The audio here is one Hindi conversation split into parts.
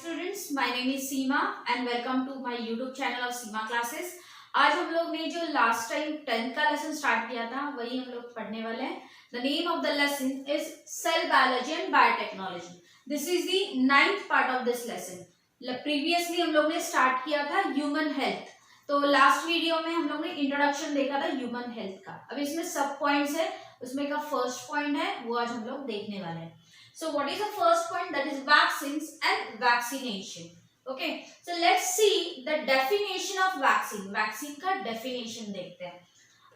students, my name is Seema and welcome to my YouTube channel of Seema Classes। आज हम लोग ने जो लास्ट टाइम 10th का लेसन स्टार्ट किया था वही हम लोग पढ़ने वाले हैं। The name of the lesson is Cell Biology and Biotechnology। This is the 9th part of this lesson। Previously हम लोग ने स्टार्ट किया था ह्यूमन हेल्थ, तो लास्ट वीडियो में हम लोग ने इंट्रोडक्शन देखा था ह्यूमन हेल्थ का। अब इसमें सब पॉइंट्स है, उसमें का फर्स्ट पॉइंट है वो आज हम लोग देखने वाले हैं। So what is the first point? That is vaccines and vaccination. Okay, so let's see the definition of vaccine. Vaccine का definition देखते हैं।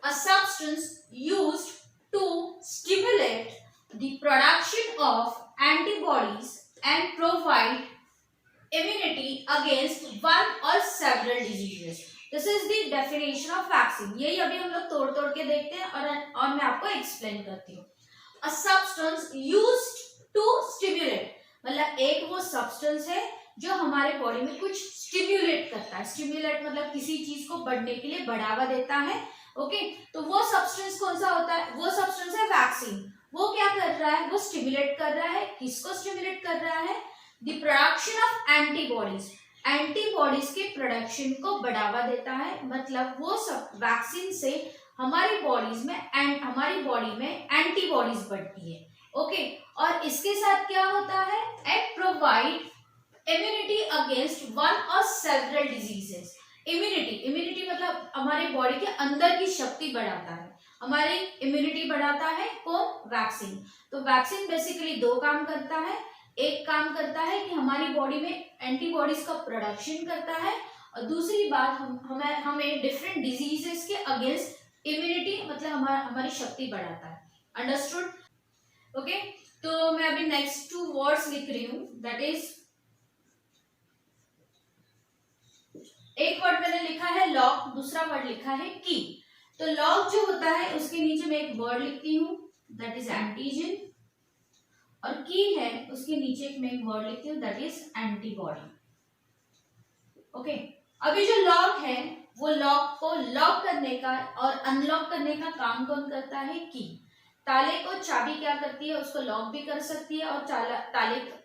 A substance used to stimulate the production of antibodies and provide immunity against one or several diseases. This is the definition of vaccine. यही अभी हम लोग तोड़ तोड़ के देखते हैं और मैं आपको एक्सप्लेन करती हूँ। A substance used to stimulate, मतलब एक वो सब्सटेंस है जो हमारे बॉडी में कुछ स्टिम्युलेट करता है। स्टिम्युलेट मतलब किसी चीज को बढ़ने के लिए बढ़ावा देता है। ओके, तो वो सब्सटेंस कौन सा होता है? वो सब्सटेंस है वैक्सीन। वो क्या कर रहा है? वो स्टिम्युलेट कर रहा है। किसको स्टिम्युलेट कर रहा है? The production of antibodies. Antibodies के प्रोडक्शन को बढ़ावा देता है, मतलब वो सब वैक्सीन से हमारी बॉडी में एंटीबॉडीज बढ़ती है। ओके, और इसके साथ क्या होता है? And provide immunity against one और सेवरल डिजीजेस। इम्यूनिटी मतलब हमारे बॉडी के अंदर की शक्ति बढ़ाता है, हमारी इम्यूनिटी बढ़ाता है कौन? वैक्सीन। तो वैक्सीन बेसिकली दो काम करता है। एक काम करता है कि हमारी बॉडी में एंटीबॉडीज का प्रोडक्शन करता है, और दूसरी बात हमें डिफरेंट डिजीजेस के अगेंस्ट इम्यूनिटी मतलब हमारी शक्ति बढ़ाता है। अंडरस्टूड? ओके, तो मैं अभी नेक्स्ट 2 वर्ड्स लिख रही हूं। दैट इज, एक वर्ड मैंने लिखा है लॉक, दूसरा वर्ड लिखा है की। तो लॉक जो होता है उसके नीचे मैं एक वर्ड लिखती हूँ, दैट इज एंटीजन, और की है उसके नीचे मैं एक वर्ड लिखती हूँ, दैट इज एंटीबॉडी। ओके, अभी जो लॉक है वो लॉक को लॉक करने का और अनलॉक करने का काम कौन करता है? की। ताले को चाबी क्या करती है? उसको लॉक भी कर सकती है और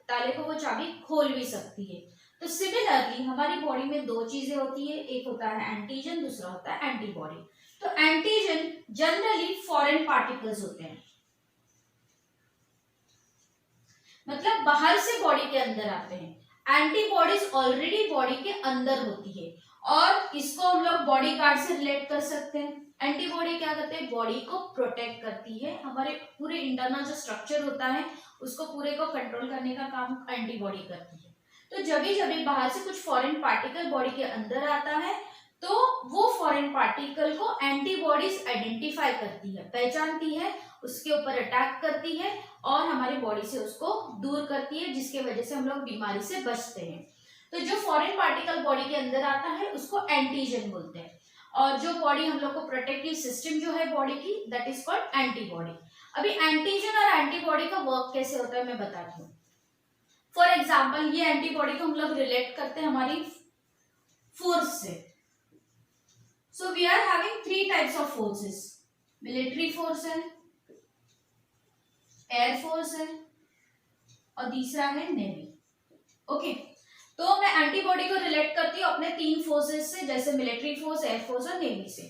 ताले को वो चाबी खोल भी सकती है। तो सिमिलरली हमारी बॉडी में दो चीजें होती है, एक होता है एंटीजन, दूसरा होता है एंटीबॉडी। तो एंटीजन जनरली फॉरेन पार्टिकल्स होते हैं, मतलब बाहर से बॉडी के अंदर आते हैं। एंटीबॉडीज ऑलरेडी बॉडी के अंदर होती है, और इसको हम लोग बॉडी गार्ड से रिलेट कर सकते हैं। एंटीबॉडी क्या करते हैं? बॉडी को प्रोटेक्ट करती है, हमारे पूरे इंटरनल जो स्ट्रक्चर होता है उसको पूरे को कंट्रोल करने का काम एंटीबॉडी करती है। तो जब भी बाहर से कुछ फॉरेन पार्टिकल बॉडी के अंदर आता है तो वो फॉरेन पार्टिकल को एंटीबॉडीज आइडेंटिफाई करती है, पहचानती है, उसके ऊपर अटैक करती है और हमारी बॉडी से उसको दूर करती है, जिसकी वजह से हम लोग बीमारी से बचते हैं। तो जो फॉरेन पार्टिकल बॉडी के अंदर आता है उसको एंटीजन बोलते हैं, और जो बॉडी हम लोग को प्रोटेक्टिव सिस्टम जो है बॉडी की, दैट इज कॉल्ड एंटीबॉडी। अभी एंटीजन और एंटीबॉडी का वर्क कैसे होता है मैं बताती हूँ। फॉर एग्जाम्पल, ये एंटीबॉडी को हम लोग रिलेट करते हैं हमारी फोर्स से। So we are having 3 types of forces. Military force है, एयर फोर्स है, और तीसरा है नेवी। ओके, तो मैं एंटीबॉडी को रिलेट करती हूँ अपने 3 फोर्सेस से, जैसे मिलिट्री फोर्स, एयर फोर्स और नेवी से।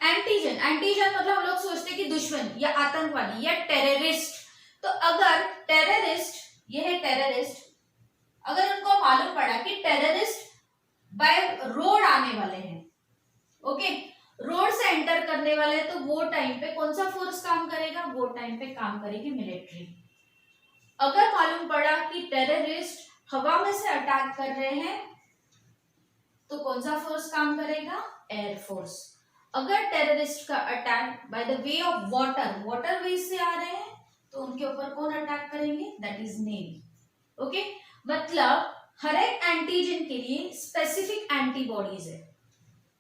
एंटीजन मतलब हम लोग सोचते हैं कि दुश्मन या आतंकवादी या टेररिस्ट। तो अगर टेररिस्ट, ये है टेररिस्ट, अगर उनको मालूम पड़ा कि टेररिस्ट बाय रोड आने वाले हैं, ओके, रोड से एंटर करने वाले हैं, तो वो टाइम पे कौन सा फोर्स काम करेगा? वो टाइम पे काम करेगी मिलिट्री। अगर मालूम पड़ा कि टेररिस्ट हवा में से अटैक कर रहे हैं तो कौन सा फोर्स काम करेगा? Air force. अगर टेररिस्ट का attack by the way of water way से आ रहे हैं तो उनके ऊपर कौन अटैक करेंगे? That is navy. ओके, मतलब हर एक एंटीजन के लिए स्पेसिफिक एंटीबॉडीज है।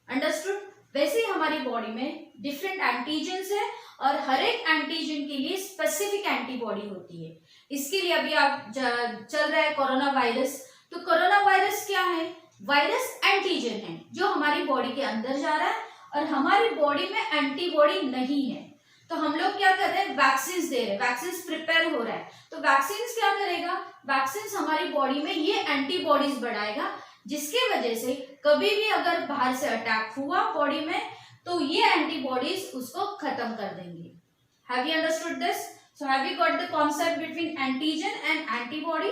अंडरस्टूड? वैसे ही हमारी बॉडी में डिफरेंट एंटीजन्स है और हर एक एंटीजन के लिए स्पेसिफिक एंटीबॉडी होती है। इसके लिए अभी आप चल रहा है कोरोना वायरस, तो कोरोना वायरस क्या है? वायरस एंटीजन है जो हमारी बॉडी के अंदर जा रहा है और हमारी बॉडी में एंटीबॉडी नहीं है। तो हम लोग क्या कर रहे हैं, वैक्सीन दे रहे हैं, वैक्सीन प्रिपेयर हो रहा है। तो वैक्सीन क्या करेगा, वैक्सीन हमारी बॉडी में ये एंटीबॉडीज बढ़ाएगा, जिसकी वजह से कभी भी अगर बाहर से अटैक हुआ बॉडी में तो ये एंटीबॉडीज उसको खत्म कर देंगे। Have you understood this? So have you got the concept between antigen and antibody?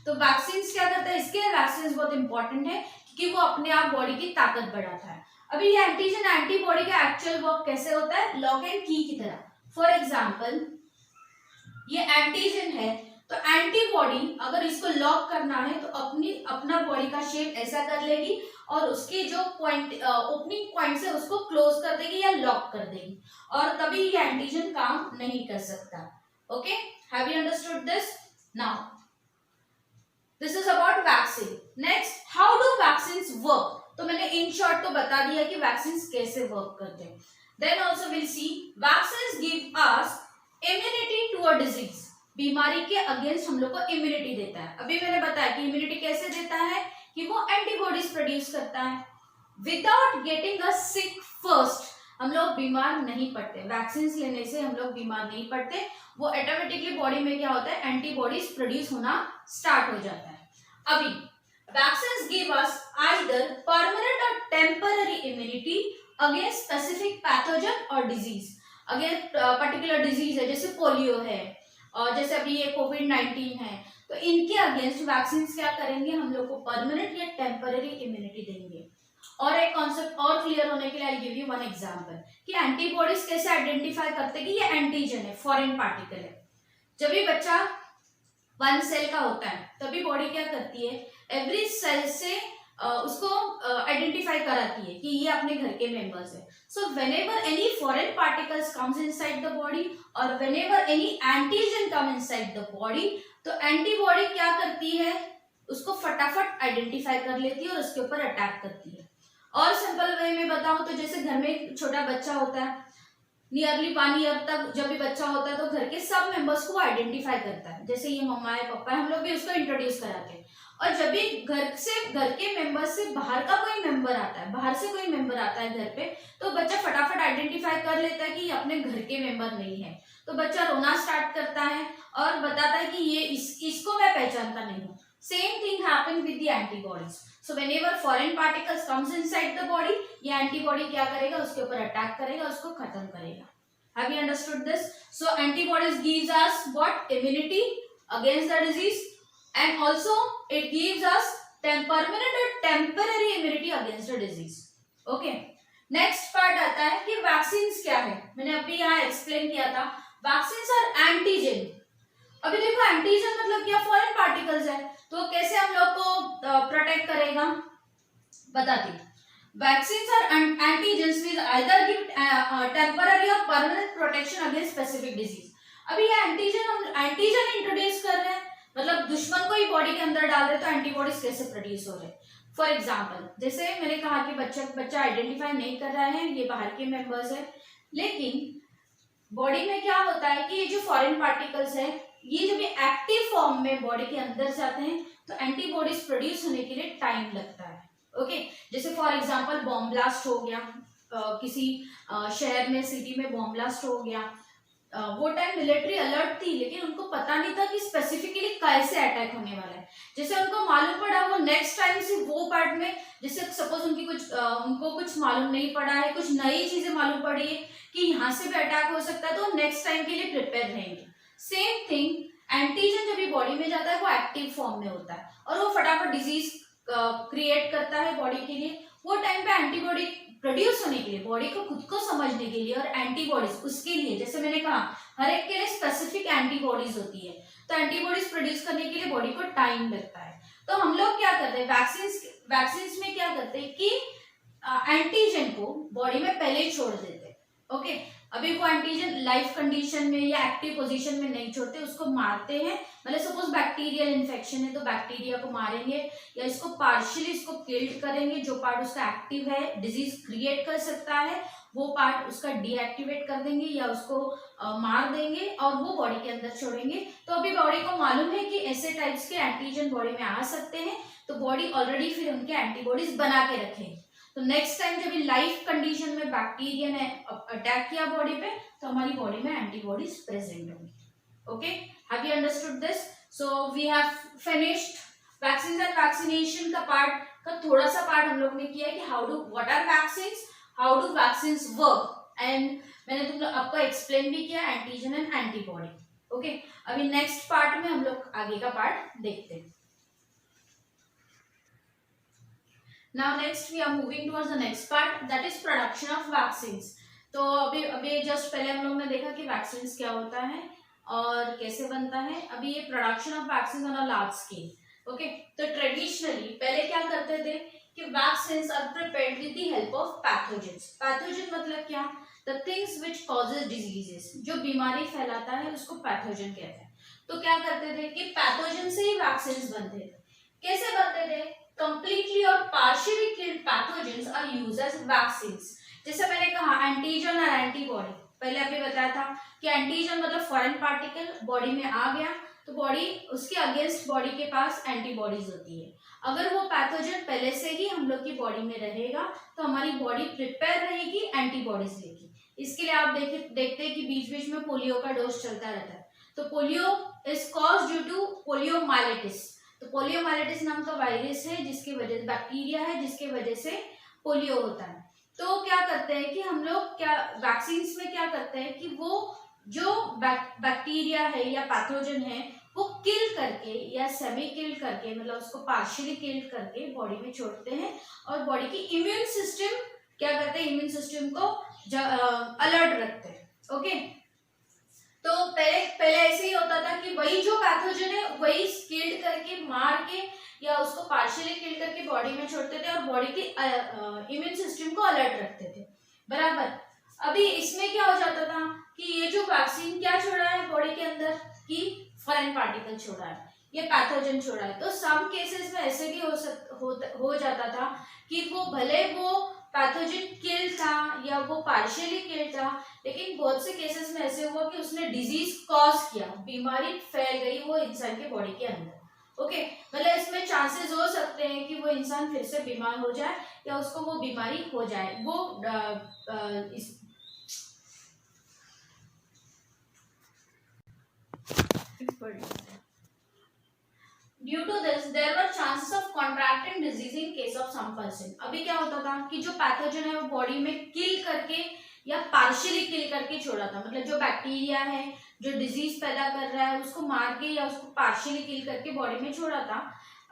तो वैक्सीन क्या करता है, इसके वैक्सीन बहुत इंपॉर्टेंट है क्योंकि वो अपने आप बॉडी की ताकत बढ़ाता है। अभी ये एंटीजन एंटीबॉडी का एक्चुअल वर्क कैसे होता है, लॉक एंड की की तरह। फॉर एग्जाम्पल ये एंटीजन है, तो एंटीबॉडी अगर इसको लॉक करना है तो अपना बॉडी का शेप ऐसा कर लेगी और उसके जो पॉइंट ओपनिंग पॉइंट है उसको क्लोज कर देगी या लॉक कर देगी, और तभी ये एंटीजन काम नहीं कर सकता। Okay, have you understood this? Now this is about vaccine. Next, how do vaccines work? तो मैंने इन शॉर्ट तो बता दिया कि वैक्सीन्स कैसे वर्क करते हैं। Then also will see vaccines give us immunity to a disease. बीमारी के अगेंस्ट हम लोग को इम्यूनिटी देता है। अभी मैंने बताया कि इम्यूनिटी कैसे देता है, कि वो एंटीबॉडीज प्रोड्यूस करता है। Without getting a sick first हम लोग बीमार नहीं पड़ते, वैक्सीन लेने से हम लोग बीमार नहीं पड़ते, वो ऑटोमेटिकली बॉडी में क्या होता है, एंटीबॉडीज प्रोड्यूस होना स्टार्ट हो जाता है। अभी vaccines give us either permanent और temporary immunity against specific pathogen और डिजीज। अगर पर्टिकुलर डिजीज है जैसे पोलियो है और जैसे अभी ये कोविड-19 है, तो इनके अगेंस्ट वैक्सीन क्या करेंगे, हम लोग को परमानेंट या टेम्पररी इम्यूनिटी देंगे। और एक कॉन्सेप्ट और क्लियर होने के लिए I give you one example कि एंटीबॉडीज कैसे आइडेंटिफाई करते हैं कि ये एंटीजन है, फॉरेन पार्टिकल है। जब भी बच्चा 1 सेल का होता है तभी बॉडी क्या करती है, एवरी सेल से उसको आइडेंटिफाई कराती है कि ये अपने घर के मेंबर्स है। So whenever any foreign particles comes inside the body और whenever any antigen come inside the body, तो एंटीबॉडी क्या करती है, उसको फटाफट आइडेंटिफाई कर लेती है और उसके ऊपर अटैक करती है। और सिंपल वे में बताऊं तो जैसे घर में एक छोटा बच्चा होता है, नियरली 1 ईयर तक जब भी बच्चा होता है तो घर के सब मेंबर्स को आइडेंटिफाई करता है, जैसे ये मम्मा है, पापा है, हम लोग भी उसको इंट्रोड्यूस कराते हैं। और जब भी घर के मेंबर से बाहर का कोई मेंबर आता है, बाहर से कोई मेंबर आता है घर पे, तो बच्चा फटाफट आइडेंटिफाई कर लेता है कि ये अपने घर के मेंबर नहीं है, तो बच्चा रोना स्टार्ट करता है और बताता है कि ये इसको मैं पहचानता नहीं हूँ। Same thing happen with the antibodies. So whenever foreign particles comes inside the body, ये एंटीबॉडी क्या करेगा, उसके ऊपर अटैक करेगा, उसको खत्म करेगा। Have you understood this? So antibodies gives us what, immunity against the disease, and also it gives us permanent or temporary immunity against the disease. Okay, next part आता है कि वैक्सीन्स क्या है। मैंने अभी यहाँ एक्सप्लेन किया था, वैक्सीन्स और एंटीजन। अभी देखो एंटीजन मतलब क्या, फॉरेन पार्टिकल्स है, तो कैसे हम लोग को प्रोटेक्ट करेगा बताती हूँ। वैक्सीन्स और antigens will either give temporary और permanent protection against specific disease. अभी ये एंटीजन इंट्रोड्यूस कर रहे हैं, मतलब दुश्मन को ही बॉडी के अंदर डाल रहे, तो एंटीबॉडीज कैसे प्रोड्यूस हो रहे हैं। फॉर एग्जाम्पल जैसे मैंने कहा कि बच्चा आइडेंटिफाई नहीं कर रहा है, ये बाहर के मेंबर्स है, लेकिन बॉडी में क्या होता है कि ये जो फॉरेन पार्टिकल्स है, ये जब एक्टिव फॉर्म में बॉडी के अंदर जाते हैं तो एंटीबॉडीज प्रोड्यूस होने के लिए टाइम लगता है। ओके, जैसे फॉर एग्जाम्पल बॉम्ब ब्लास्ट हो गया, किसी शहर में, सिटी में बॉम्ब ब्लास्ट हो गया, वो टाइम मिलिट्री अलर्ट थी, लेकिन उनको पता नहीं था कि स्पेसिफिकली कैसे अटैक होने वाला है। जैसे उनको मालूम पड़ा, वो नेक्स्ट टाइम से वो पार्ट में, जैसे सपोज उनको कुछ मालूम नहीं पड़ा है, कुछ नई चीजें मालूम पड़ी है कि यहाँ से भी अटैक हो सकता है, तो नेक्स्ट टाइम के लिए प्रिपेयर रहेंगे। सेम थिंग एंटीजन जब भी बॉडी में जाता है वो एक्टिव फॉर्म में होता है और वो फटाफट डिजीज क्रिएट करता है बॉडी के लिए। वो टाइम पे एंटीबॉडी प्रोड्यूस होने के लिए, बॉडी को खुद को समझने के लिए और एंटीबॉडीज उसके लिए, जैसे मैंने कहा हर एक के लिए स्पेसिफिक एंटीबॉडीज होती है, तो एंटीबॉडीज प्रोड्यूस करने के लिए बॉडी को टाइम लगता है। तो हम लोग क्या करते हैं, वैक्सीन्स में क्या करते हैं कि एंटीजन को बॉडी में पहले ही छोड़ देते हैं। ओके, अभी वो एंटीजन लाइफ कंडीशन में या एक्टिव पोजीशन में नहीं छोड़ते, उसको मारते हैं। मतलब सपोज बैक्टीरियल इन्फेक्शन है तो बैक्टीरिया को मारेंगे या इसको पार्शियली इसको किल्ड करेंगे, जो पार्ट उसका एक्टिव है, डिजीज क्रिएट कर सकता है, वो पार्ट उसका डीएक्टिवेट कर देंगे या उसको मार देंगे और वो बॉडी के अंदर छोड़ेंगे। तो अभी बॉडी को मालूम है कि ऐसे टाइप्स के एंटीजन बॉडी में आ सकते हैं, तो बॉडी ऑलरेडी फिर उनके एंटीबॉडीज बना के रखेगी। तो नेक्स्ट टाइम जब लाइफ कंडीशन में बैक्टीरिया ने अटैक किया बॉडी पे, तो हमारी बॉडी में एंटीबॉडीज प्रेजेंट होंगी. Okay, have you understood this? So we have finished vaccine and vaccination का पार्ट का थोड़ा सा पार्ट हम लोग ने किया है कि what are vaccines, how do vaccines work, and मैंने तुम लोग आपको एक्सप्लेन भी किया एंटीजन एंड एंटीबॉडी. ओके, अभी नेक्स्ट पार्ट में हम लोग आगे का पार्ट देखते हैं. Now next we are moving towards the next part, that is production of vaccines. तो अभी जस्ट पहले हम लोग ने देखा कि वैक्सीन्स क्या होता है और कैसे बनता है. अभी ये production of vaccine on a large scale. Okay, तो ट्रेडिशनली पहले क्या करते थे कि vaccines are prepared with the help of pathogens. Pathogen मतलब क्या? The things which causes diseases. जो बीमारी फैलाता है उसको पैथोजन कहते हैं. तो क्या करते थे कि पैथोजन से ही वैक्सीन्स बनते थे. कैसे बनते थे? कंप्लीटली और partially killed pathogens are used as vaccines. जैसे मैंने कहा एंटीजन और एंटीबॉडी, पहले अभी बताया था कि एंटीजन मतलब फॉरेन पार्टिकल बॉडी में आ गया तो बॉडी उसके अगेंस्ट बॉडी के पास एंटीबॉडीज होती है. अगर वो पैथोजन पहले से ही हम लोग की बॉडी में रहेगा तो हमारी बॉडी प्रिपेयर रहेगी एंटीबॉडीज लेगी. इसके लिए आप देखते हैं कि बीच बीच में पोलियो का डोज चलता रहता है. तो polio is cause due to poliomyelitis. तो पोलियोमाइलिटिस नाम का वायरस है जिसकी वजह से, बैक्टीरिया है जिसकी वजह से पोलियो होता है. तो क्या करते हैं कि हम लोग क्या वैक्सीन्स में क्या करते हैं कि वो जो बैक्टीरिया है या पैथोजन है वो किल करके या सेमी किल करके, मतलब उसको पार्शियली किल करके बॉडी में छोड़ते हैं और बॉडी की इम्यून सिस्टम क्या करते हैं, इम्यून सिस्टम को अलर्ट रखते हैं. ओके, तो पहले ऐसे ही होता था कि वही जो पैथोजन है वही किल्ड करके मार के या उसको पार्शियली किल करके बॉडी में छोड़ते थे और बॉडी की इम्यून सिस्टम को अलर्ट रखते थे. बराबर. अभी इसमें क्या हो जाता था कि ये जो वैक्सीन क्या छोड़ा है बॉडी के अंदर कि फॉरेन पार्टिकल छोड़ा है, ये पैथोजन छोड़ा है. तो सम केसेस में ऐसे भी हो जाता था कि वो भले वो पैथोजन किल था या वो पार्शियली किल था, लेकिन बहुत से केसेस में ऐसे हुआ कि उसने डिजीज कॉज किया, बीमारी फैल गई वो इंसान के बॉडी के अंदर. ओके, मतलब इसमें चांसेस हो सकते हैं कि वो इंसान फिर से बीमार हो जाए या उसको वो बीमारी हो जाए. वो due to this there were chances of contracting disease in case of some person. अभी क्या होता था कि जो पैथोजन है वो बॉडी में किल करके या पार्शियली किल करके छोड़ा था, मतलब जो बैक्टीरिया है जो डिजीज पैदा कर रहा है उसको मार के या उसको पार्शियली किल करके बॉडी में छोड़ा था.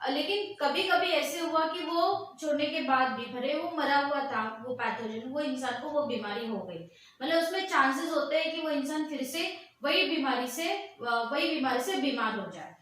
लेकिन कभी कभी ऐसे हुआ कि वो छोड़ने के बाद भी भले वो मरा हुआ था वो पैथोजन, वो इंसान को वो बीमारी हो गई, मतलब उसमें चांसेस होते हैं कि वो इंसान फिर से वही बीमारी से बीमार हो जाए.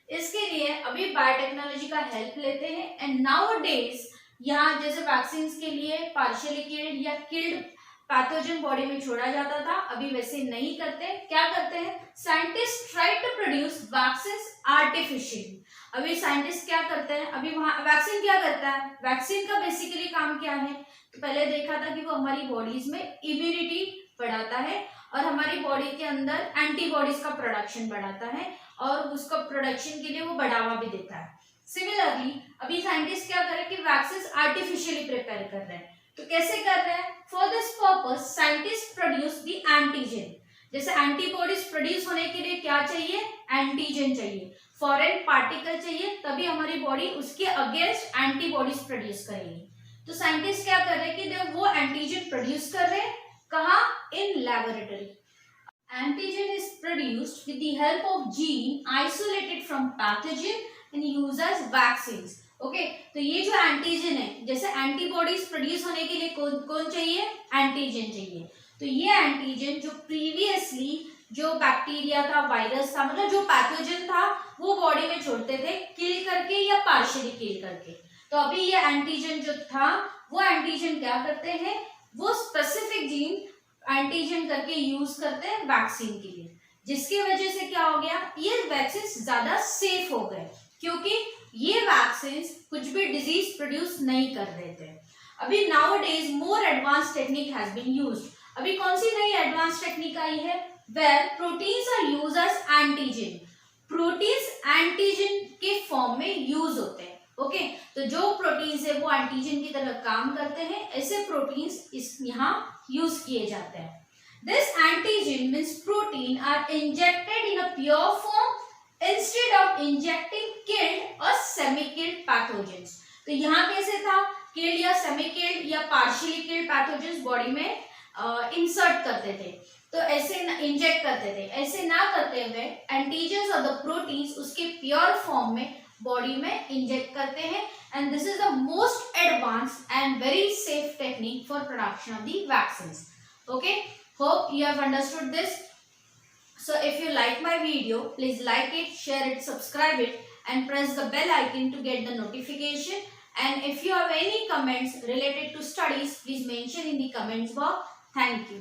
इसके लिए अभी बायोटेक्नोलॉजी का हेल्प लेते हैं. एंड नाउ डेज यहाँ जैसे वैक्सीन के लिए पार्शियली किल्ड या किल्ड पैथोजन बॉडी में छोड़ा जाता था, अभी वैसे नहीं करते. क्या करते हैं, scientist try to produce vaccine artificially. अभी साइंटिस्ट क्या करते हैं, अभी वहां वैक्सीन क्या करता है, वैक्सीन का बेसिकली काम क्या है, तो पहले देखा था कि वो हमारी बॉडीज में इम्यूनिटी बढ़ाता है और हमारी बॉडी के अंदर एंटीबॉडीज का प्रोडक्शन बढ़ाता है और उसका प्रोडक्शन के लिए वो बढ़ावा भी देता है. सिमिलरली अभी साइंटिस्ट क्या कर रहे हैं कि वैक्सीन आर्टिफिशियली प्रिपेयर कर रहे हैं. तो कैसे कर रहे हैं, for this purpose scientist produce the antigen. जैसे एंटीबॉडीज प्रोड्यूस होने के लिए क्या चाहिए, एंटीजन चाहिए, फॉरेन पार्टिकल चाहिए, तभी हमारी बॉडी उसके अगेंस्ट एंटीबॉडीज प्रोड्यूस करेगी. तो साइंटिस्ट क्या कर रहे हैं कि वो एंटीजन प्रोड्यूस कर रहे हैं, कहाँ, इन laboratory. Antigen is produced with the help of gene isolated from pathogen and used as vaccines. Okay, तो ये जो एंटीजन है, जैसे एंटीबॉडीज प्रोड्यूस होने के लिए कौन चाहिए, एंटीजन चाहिए. तो ये एंटीजन जो प्रीवियसली जो बैक्टीरिया था, वायरस था, मतलब जो पैथोजन था वो बॉडी में छोड़ते थे किल करके या पार्शियली किल करके. तो अभी ये एंटीजन जो था वो एंटीजन क्या करते हैं, वो स्पेसिफिक जीन एंटीजन करके यूज करते हैं वैक्सीन के लिए, जिसकी वजह से क्या हो गया, ये वैक्सीन ज्यादा सेफ हो गए क्योंकि ये वैक्सीन कुछ भी डिजीज प्रोड्यूस नहीं कर रहे थे. अभी nowadays more advance technique has been used. अभी कौन सी नई एडवांस टेक्निक आई है, where proteins are used as antigen. Proteins antigen के फॉर्म में यूज होते हैं. ओके तो जो प्रोटीन्स है वो एंटीजन की तरह काम करते हैं, ऐसे प्रोटीन्स इस यहाँ यूज किए जाते हैं. This antigen means protein are injected in a pure form instead of injecting killed or semi-killed pathogens. तो यहाँ कैसे था, killed या semi-killed या partially killed pathogens बॉडी में इंसर्ट करते थे, तो ऐसे इंजेक्ट करते थे. ऐसे ना करते हुए एंटीजन्स और द प्रोटीन्स उसके प्योर फॉर्म में बॉडी में इंजेक्ट करते हैं. And this is the most advanced and very safe technique for production of the vaccines. Okay, hope you have understood this. So if you like my video, please like it, share it, subscribe it and press the bell icon to get the notification. And if you have any comments related to studies, please mention in the comments box. Thank you.